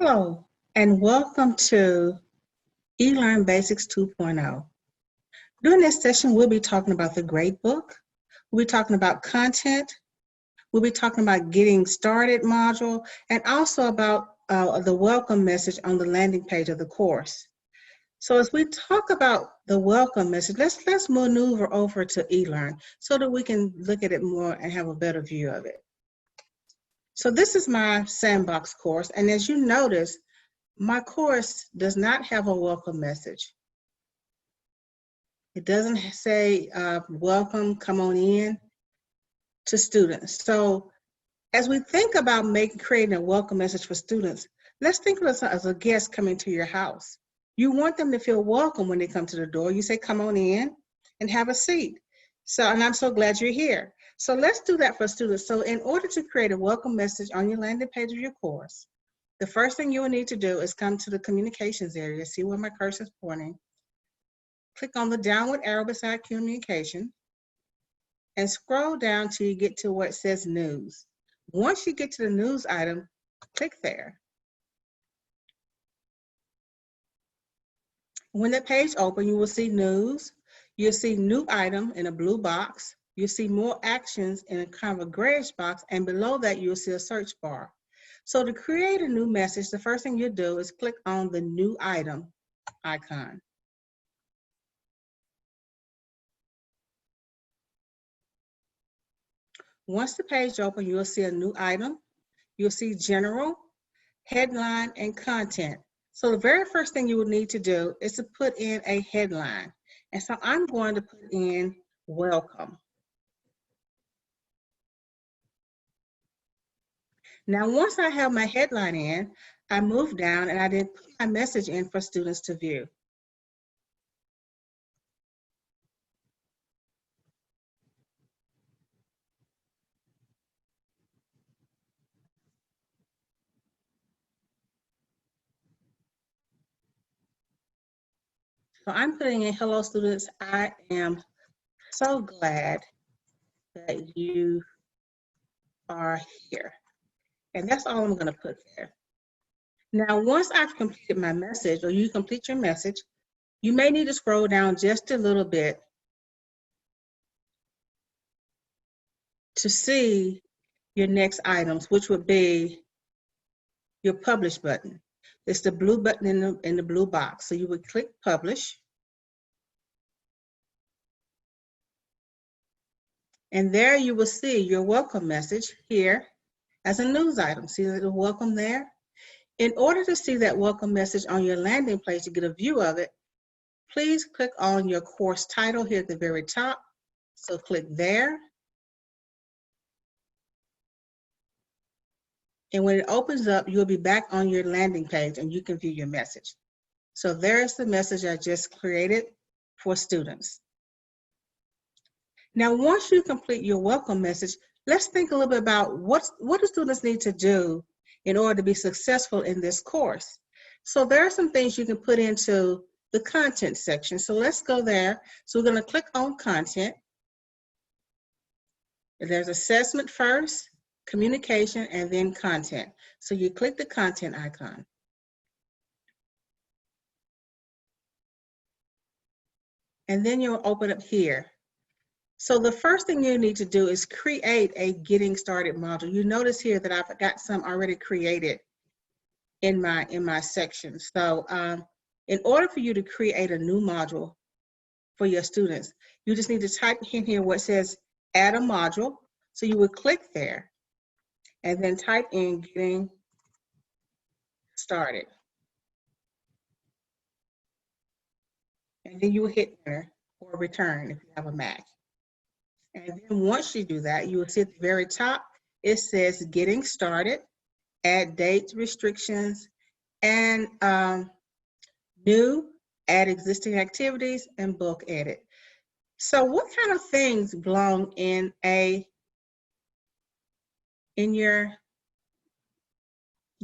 Hello, and welcome to eLearn Basics 2.0. During this session, we'll be talking about the grade book. We'll be talking about content. We'll be talking about getting started module, and also about the welcome message on the landing page of the course. So as we talk about the welcome message, let's maneuver over to eLearn so that we can look at it more and have a better view of it. So this is my sandbox course, and as you notice, my course does not have a welcome message. It doesn't say, welcome, come on in to students. So as we think about creating a welcome message for students, let's think of us as a guest coming to your house. You want them to feel welcome when they come to the door. You say, come on in and have a seat. And I'm so glad you're here. So let's do that for students. So in order to create a welcome message on your landing page of your course, the first thing you will need to do is come to the communications area. See where my cursor is pointing. Click on the downward arrow beside communication and scroll down till you get to where it says news. Once you get to the news item, click there. When the page opens, you will see news. You'll see new item in a blue box. You'll see more actions in a kind of a grayish box, and below that you'll see a search bar. So to create a new message, the first thing you'll do is click on the new item icon. Once the page opens, you'll see a new item. You'll see general, headline, and content. So the very first thing you will need to do is to put in a headline. And so I'm going to put in welcome. Now, once I have my headline in, I move down and I then put my message in for students to view. So I'm putting in, hello students, I am so glad that you are here. And that's all I'm going to put there. Now, once I've completed my message, or you complete your message, you may need to scroll down just a little bit to see your next items, which would be your publish button. It's the blue button in the blue box. So you would click publish. And there you will see your welcome message here as a news item. See the welcome there? In order to see that welcome message on your landing page to get a view of it, please click on your course title here at the very top. So click there. And when it opens up, you'll be back on your landing page and you can view your message. So there's the message I just created for students. Now, once you complete your welcome message, let's think a little bit about what do students need to do in order to be successful in this course. So there are some things you can put into the content section. So let's go there. So we're going to click on content. There's assessment first, communication, and then content. So you click the content icon. And then you'll open up here. So the first thing you need to do is create a getting started module. You notice here that I've got some already created in my section. So in order for you to create a new module for your students, you just need to type in here what says add a module. So you would click there and then type in getting started. And then you will hit enter or return if you have a Mac. And then once you do that, you will see at the very top, it says getting started, add dates, restrictions, and new, add existing activities, and bulk edit. So what kind of things belong in your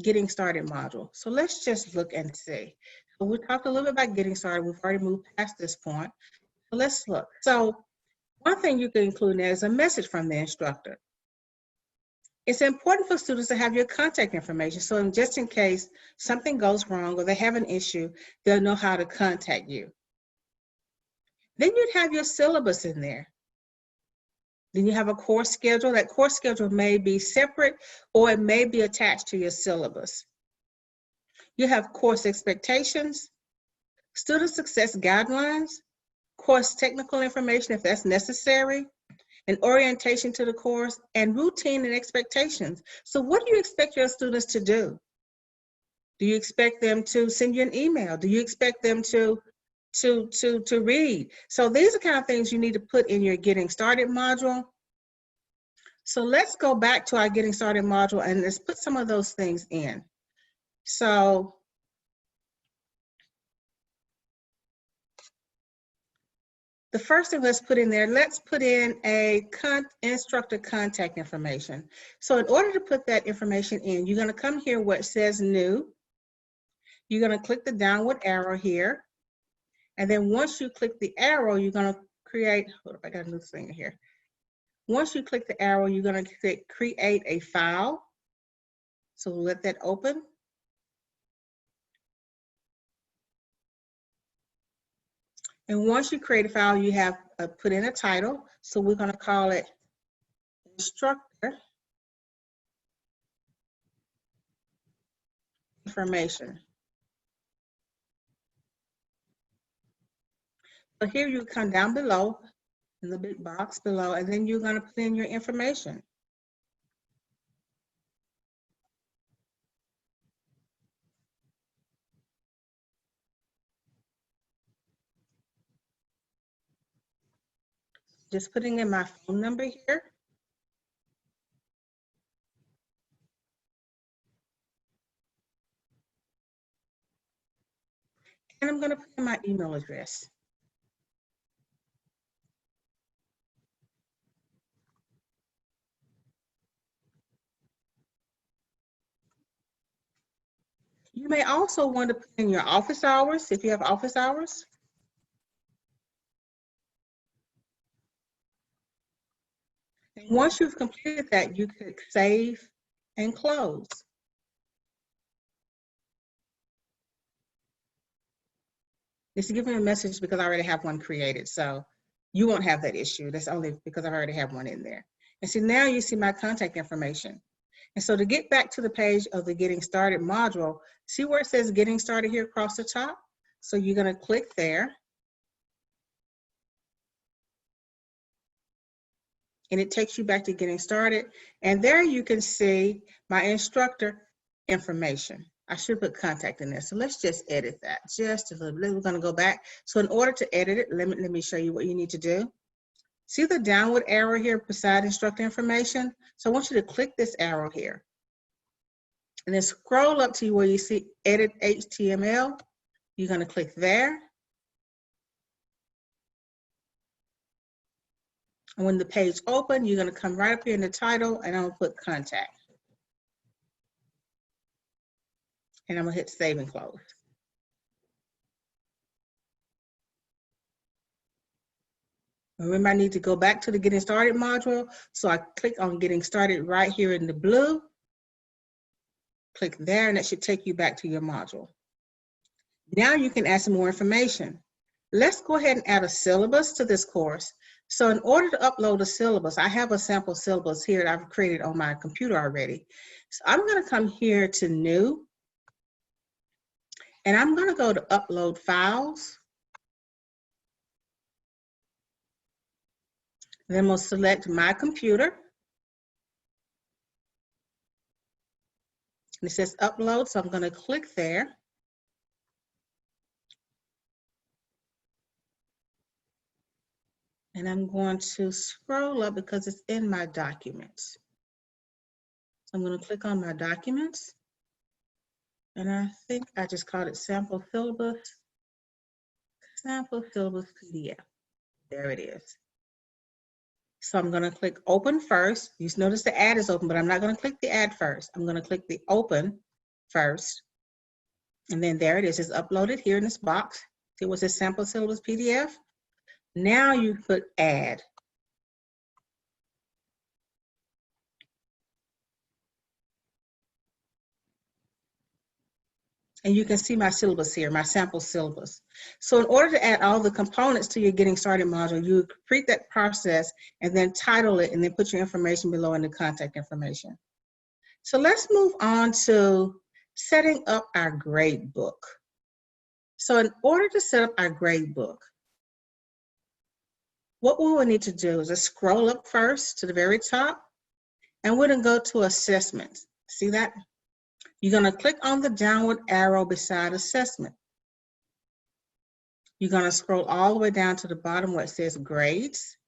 getting started module? So let's just look and see. So we talked a little bit about getting started. We've already moved past this point. So let's look. So one thing you can include there is a message from the instructor. It's important for students to have your contact information. So just in case something goes wrong or they have an issue, they'll know how to contact you. Then you'd have your syllabus in there. Then you have a course schedule. That course schedule may be separate or it may be attached to your syllabus. You have course expectations, student success guidelines, course technical information if that's necessary, an orientation to the course, and routine and expectations. So what do you expect your students to do? Do you expect them to send you an email? Do you expect them to read? So these are kind of things you need to put in your Getting Started module. So let's go back to our Getting Started module and let's put some of those things in. So the first thing let's put in there, let's put in a instructor contact information. So in order to put that information in, you're going to come here where it says new. You're going to click the downward arrow here. And then once you click the arrow, you're going to create, hold up, I got a new thing here. Once you click the arrow, you're going to click create a file. So we'll let that open. And once you create a file, you have put in a title. So we're going to call it Instructor Information. So here you come down below in the big box below, and then you're going to put in your information. Just putting in my phone number here. And I'm going to put in my email address. You may also want to put in your office hours if you have office hours. And once you've completed that, you click Save and Close. It's giving me a message because I already have one created, so you won't have that issue. That's only because I already have one in there. And so now you see my contact information. And so to get back to the page of the Getting Started module, see where it says Getting Started here across the top? So you're going to click there. And it takes you back to Getting Started. And there you can see my instructor information. I should put contact in there. So let's just edit that just a little bit. We're going to go back. So in order to edit it, let me show you what you need to do. See the downward arrow here beside instructor information? So I want you to click this arrow here. And then scroll up to where you see Edit HTML. You're going to click there. And when the page opens, you're going to come right up here in the title, and I'm going to put contact. And I'm going to hit Save and Close. Remember, I need to go back to the Getting Started module, so I click on Getting Started right here in the blue. Click there, and that should take you back to your module. Now you can add some more information. Let's go ahead and add a syllabus to this course. So in order to upload a syllabus, I have a sample syllabus here that I've created on my computer already. So I'm going to come here to New, and I'm going to go to Upload Files. Then we'll select My Computer. And it says Upload, so I'm going to click there. And I'm going to scroll up because it's in my documents. So I'm going to click on my documents. And I think I just called it Sample Syllabus PDF. There it is. So I'm going to click Open first. You notice the ad is open, but I'm not going to click the ad first. I'm going to click the Open first. And then there it is. It's uploaded here in this box. See what says Sample Syllabus PDF? Now you put Add. And you can see my syllabus here, my sample syllabus. So in order to add all the components to your Getting Started module, you complete that process and then title it and then put your information below in the contact information. So let's move on to setting up our grade book. So in order to set up our grade book, what we will need to do is just scroll up first to the very top, and we're going to go to assessments. See that? You're going to click on the downward arrow beside assessment. You're going to scroll all the way down to the bottom where it says grades.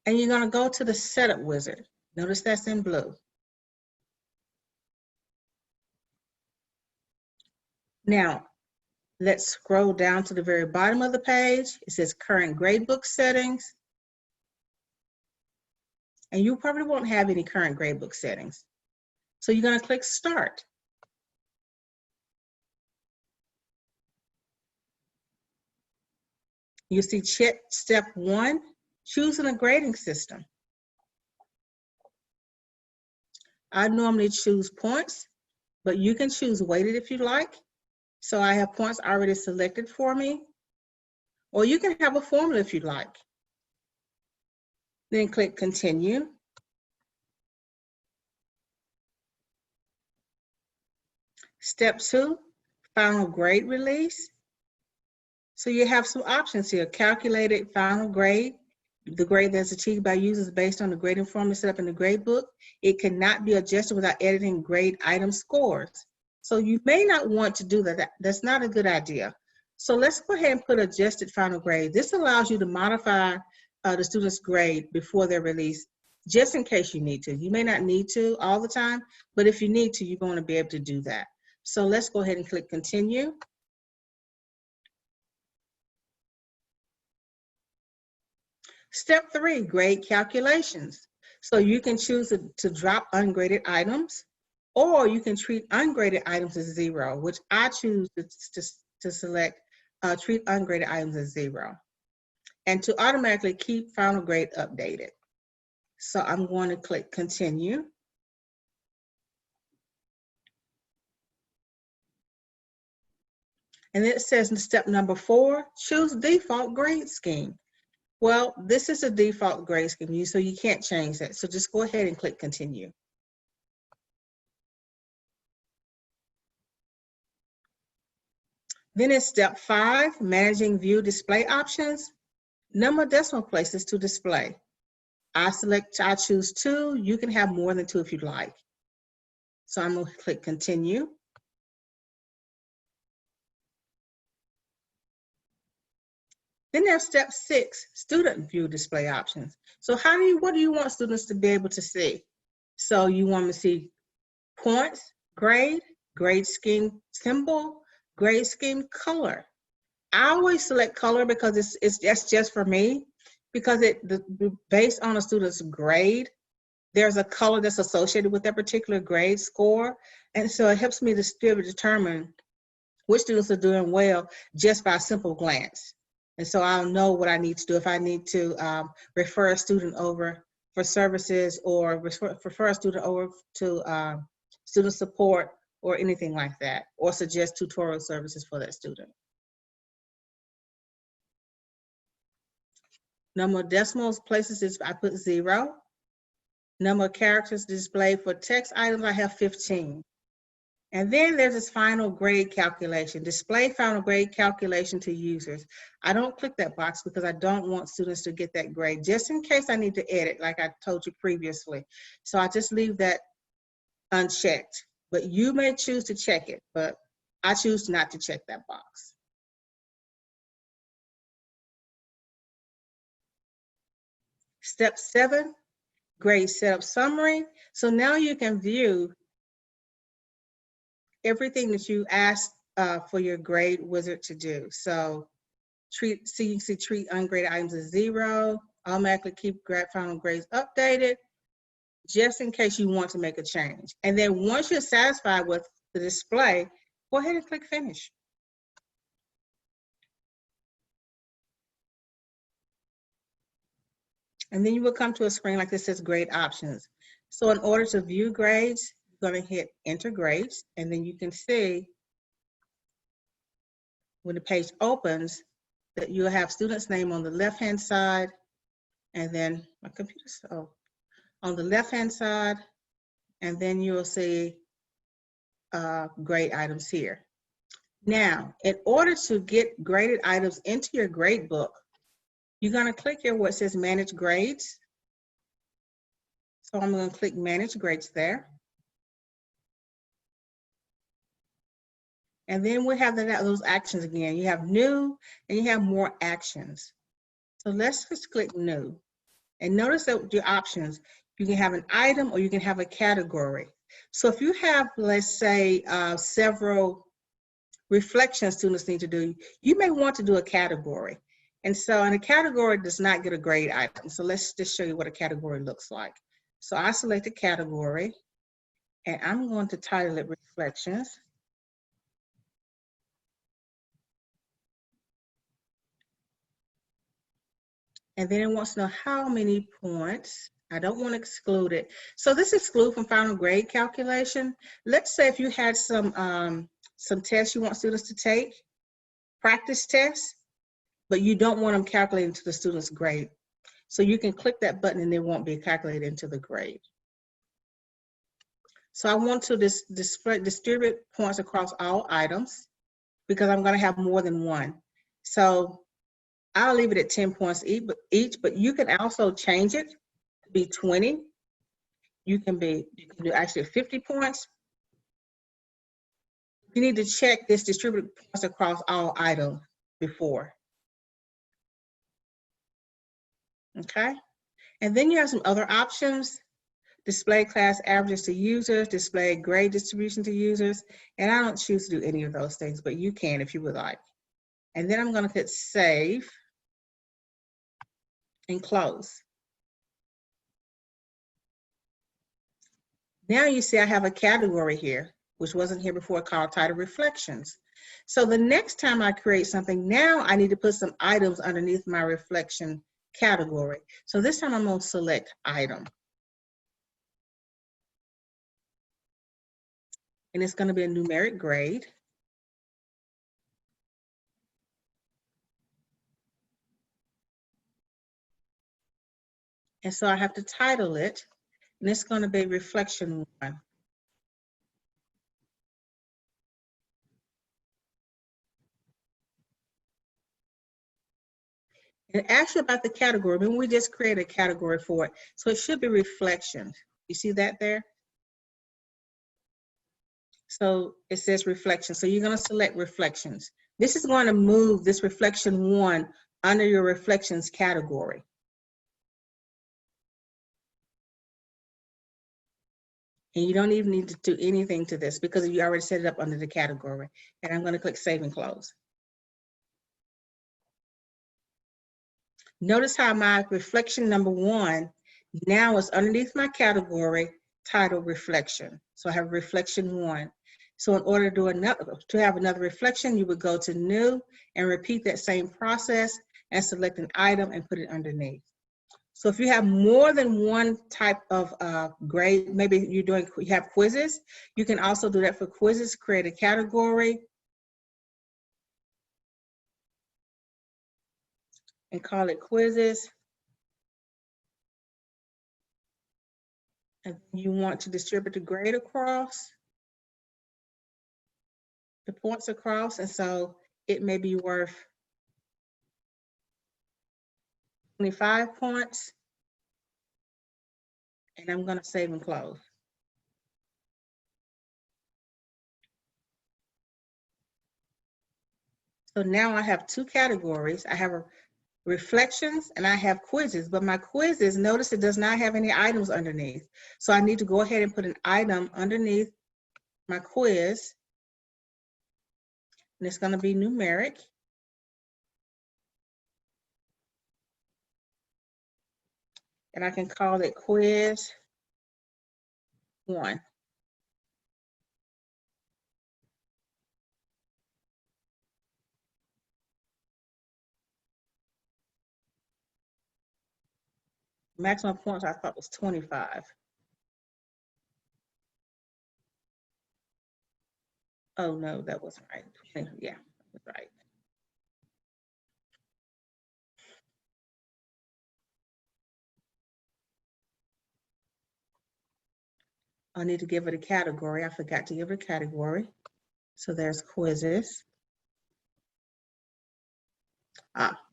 And you're going to go to the setup wizard. Notice that's in blue. Now, let's scroll down to the very bottom of the page. It says current gradebook settings. And you probably won't have any current gradebook settings. So you're going to click Start. You see step 1, choosing a grading system. I normally choose points, but you can choose weighted if you like. So I have points already selected for me. Or you can have a formula if you'd like. Then click Continue. Step 2, final grade release. So you have some options here. Calculated final grade, the grade that's achieved by users based on the grading formula set up in the grade book. It cannot be adjusted without editing grade item scores. So you may not want to do that. That's not a good idea. So let's go ahead and put adjusted final grade. This allows you to modify the student's grade before they're released, just in case you need to. You may not need to all the time, but if you need to, you're going to be able to do that. So let's go ahead and click Continue. Step 3, grade calculations. So you can choose to drop ungraded items, or you can treat ungraded items as 0, which I choose to select treat ungraded items as 0, and to automatically keep final grade updated. So I'm going to click Continue. And then it says in step number 4, choose default grade scheme. Well, this is a default grade scheme, so you can't change that. So just go ahead and click Continue. Then in step 5, managing view display options, number of decimal places to display. I choose 2. You can have more than 2 if you'd like. So I'm going to click Continue. Then there's step 6, student view display options. So what do you want students to be able to see? So you want them to see points, grade, grade scheme symbol, grade scheme color. I always select color because that's just for me, because based on a student's grade, there's a color that's associated with that particular grade score. And so it helps me to be able to determine which students are doing well just by a simple glance. And so I'll know what I need to do if I need to refer a student over for services, or refer a student over to student support or anything like that, or suggest tutorial services for that student. Number of decimal places I put 0. Number of characters displayed for text items, I have 15. And then there's this final grade calculation, display final grade calculation to users. I don't click that box because I don't want students to get that grade, just in case I need to edit, like I told you previously. So I just leave that unchecked, but you may choose to check it, but I choose not to check that box. Step 7, grade setup summary. So now you can view everything that you asked for your grade wizard to do. So treat ungraded items as 0, automatically keep final grades updated, just in case you want to make a change. And then once you're satisfied with the display, go ahead and click Finish. And then you will come to a screen like this says Grade Options. So in order to view grades, you're going to hit enter grades, and then you can see when the page opens that you'll have student's name on the left-hand side, and then my computer's on the left-hand side, and then you'll see grade items here. Now, in order to get graded items into your grade book, you're going to click here where it says Manage Grades. So I'm going to click Manage Grades there. And then we have those actions again. You have New, and you have More Actions. So let's just click New. And notice that your options, you can have an item or you can have a category. So if you have, let's say, several reflections students need to do, you may want to do a category. And so in a category does not get a grade item. So let's just show you what a category looks like. So I select a category, and I'm going to title it Reflections. And then it wants to know how many points. I don't want to exclude it. So this exclude from final grade calculation. Let's say if you had some tests you want students to take, practice tests, but you don't want them calculated into the student's grade. So you can click that button and it won't be calculated into the grade. So I want to distribute points across all items because I'm going to have more than one. So I'll leave it at 10 points each, but you can also change it to be 20. You can do actually 50 points. You need to check this distributed points across all items before. Okay, and then you have some other options. Display class averages to users, display grade distribution to users, and I don't choose to do any of those things, but you can if you would like. And then I'm going to hit save and close. Now you see I have a category here, which wasn't here before, called Title Reflections. So the next time I create something, now I need to put some items underneath my reflection category. So this time I'm going to select Item. And it's going to be a numeric grade. And so I have to title it, and it's going to be Reflection 1. And ask you about the category. I mean, we just created a category for it. So it should be Reflections. You see that there? So it says Reflections. So you're going to select Reflections. This is going to move this Reflection 1 under your Reflections category. And you don't even need to do anything to this because you already set it up under the category. And I'm going to click Save and Close. Notice how my reflection number 1 now is underneath my category titled Reflection. So I have Reflection 1. So in order to have another reflection, you would go to New and repeat that same process and select an item and put it underneath. So if you have more than one type of grade, maybe you have quizzes, you can also do that for quizzes, create a category and call it quizzes. And you want to distribute the grade across, the points across, and so it may be worth 25 points. And I'm going to save and close. So now I have two categories. I have reflections and I have quizzes, but my quizzes, notice it does not have any items underneath. So I need to go ahead and put an item underneath my quiz. And it's going to be numeric. And I can call it quiz 1. Maximum points I thought was 25. Oh, no, that wasn't right. Yeah, that's right. I need to give it a category. I forgot to give it a category. So there's quizzes.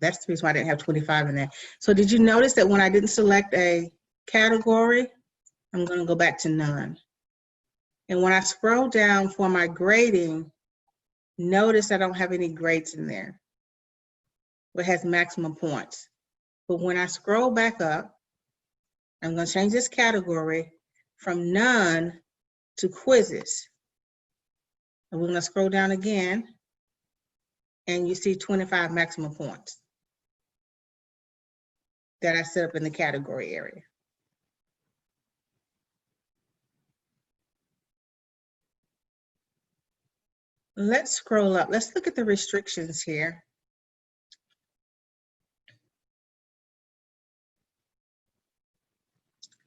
That's the reason why I didn't have 25 in there. So did you notice that when I didn't select a category, I'm going to go back to none. And when I scroll down for my grading, notice I don't have any grades in there. It has maximum points. But when I scroll back up, I'm going to change this category from none to quizzes. And we're going to scroll down again, and you see 25 maximum points that I set up in the category area. Let's scroll up. Let's look at the restrictions here.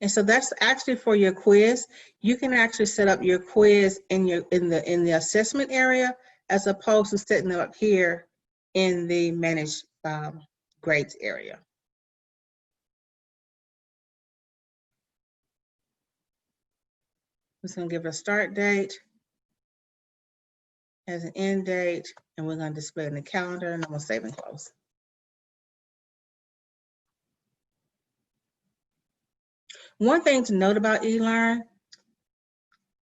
And so that's actually for your quiz. You can actually set up your quiz in the assessment area, as opposed to setting it up here in the manage grades area. We're just going to give it a start date as an end date, and we're going to display in the calendar, and I'm going to save and close. One thing to note about eLearn,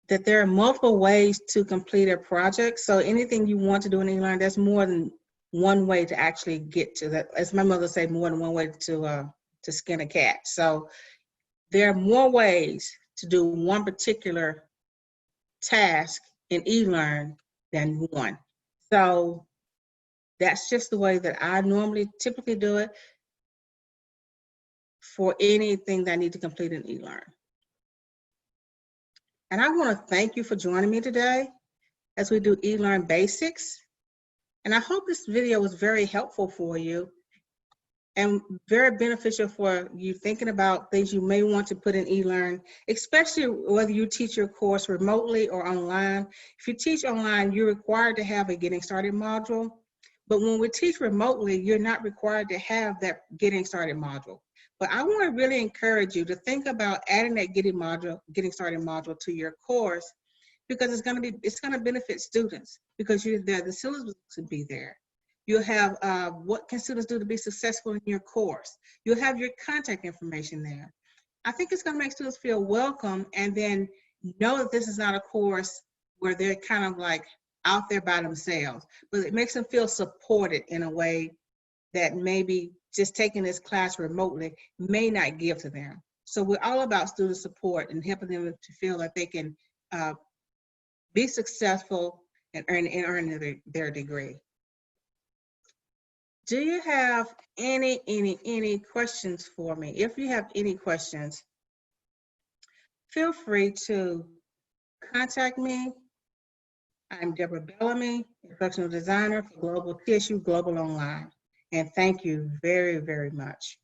that there are multiple ways to complete a project. So anything you want to do in eLearn, there's more than one way to actually get to that. As my mother said, more than one way to skin a cat. So there are more ways to do one particular task in eLearn than one. So that's just the way that I typically do it for anything that I need to complete in eLearn. And I want to thank you for joining me today as we do eLearn basics. And I hope this video was very helpful for you and very beneficial for you thinking about things you may want to put in eLearn, especially whether you teach your course remotely or online. If you teach online, you're required to have a Getting Started module. But when we teach remotely, you're not required to have that Getting Started module. But I want to really encourage you to think about adding that Getting Started module to your course, because it's going to benefit students, because the syllabus should be there. You'll have what can students do to be successful in your course. You'll have your contact information there. I think it's going to make students feel welcome, and then know that this is not a course where they're kind of like out there by themselves, but it makes them feel supported in a way that maybe just taking this class remotely may not give to them. So we're all about student support and helping them to feel that they can be successful and earn their degree. Do you have any questions for me? If you have any questions, feel free to contact me. I'm Deborah Bellamy, instructional designer for Global TSU Global Online. And thank you very, very much.